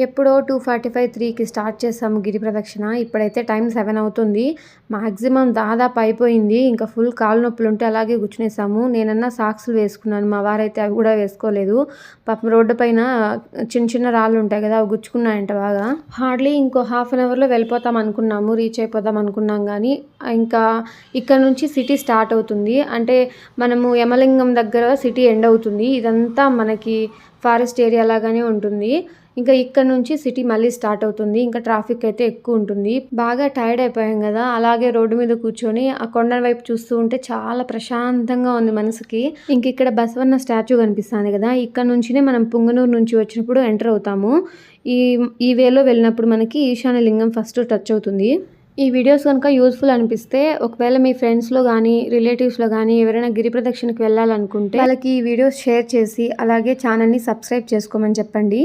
ఎప్పుడో 2:45, 3కి స్టార్ట్ చేసాము గిరి ప్రదక్షిణ. ఇప్పుడైతే టైం 7 అవుతుంది. మాక్సిమం దాదాపు అయిపోయింది. ఇంకా ఫుల్ కాళ్ళు నొప్పులుంటే అలాగే కూర్చునేసాము. నేనన్నా సాక్సులు వేసుకున్నాను. మా వారైతే అవి కూడా వేసుకోలేదు. పాపం రోడ్డు పైన చిన్న చిన్న రాళ్ళు ఉంటాయి కదా, అవి గుచ్చుకున్నాయంట బాగా. హార్డ్లీ ఇంకో హాఫ్ అన్ అవర్లో వెళ్ళిపోతాం అనుకున్నాము, రీచ్ అయిపోదాం అనుకున్నాం. కానీ ఇంకా ఇక్కడ నుంచి సిటీ స్టార్ట్ అవుతుంది. అంటే మనము యమలింగం దగ్గర సిటీ ఎండ్ అవుతుంది. ఇదంతా మనకి ఫారెస్ట్ ఏరియా లాగానే ఉంటుంది. ఇంకా ఇక్కడ నుంచి సిటీ మళ్ళీ స్టార్ట్ అవుతుంది. ఇంకా ట్రాఫిక్ అయితే ఎక్కువ ఉంటుంది. బాగా టైర్డ్ అయిపోయాం కదా, అలాగే రోడ్డు మీద కూర్చొని ఆ కొండ వైపు చూస్తూ ఉంటే చాలా ప్రశాంతంగా ఉంది మనసుకి. ఇంక ఇక్కడ బసవన్న స్టాచ్యూ కనిపిస్తుంది కదా, ఇక్కడ నుంచినే మనం పుంగనూరు నుంచి వచ్చినప్పుడు ఎంటర్ అవుతాము. ఈ వేలో వెళ్ళినప్పుడు మనకి ఈశాన్య లింగం ఫస్ట్ టచ్ అవుతుంది. ఈ వీడియోస్ కనుక యూస్ఫుల్ అనిపిస్తే, ఒకవేళ మీ ఫ్రెండ్స్లో కానీ రిలేటివ్స్లో కానీ ఎవరైనా గిరి ప్రదక్షిణకి వెళ్ళాలనుకుంటే వాళ్ళకి ఈ వీడియోస్ షేర్ చేసి అలాగే ఛానల్ని సబ్స్క్రైబ్ చేసుకోమని చెప్పండి.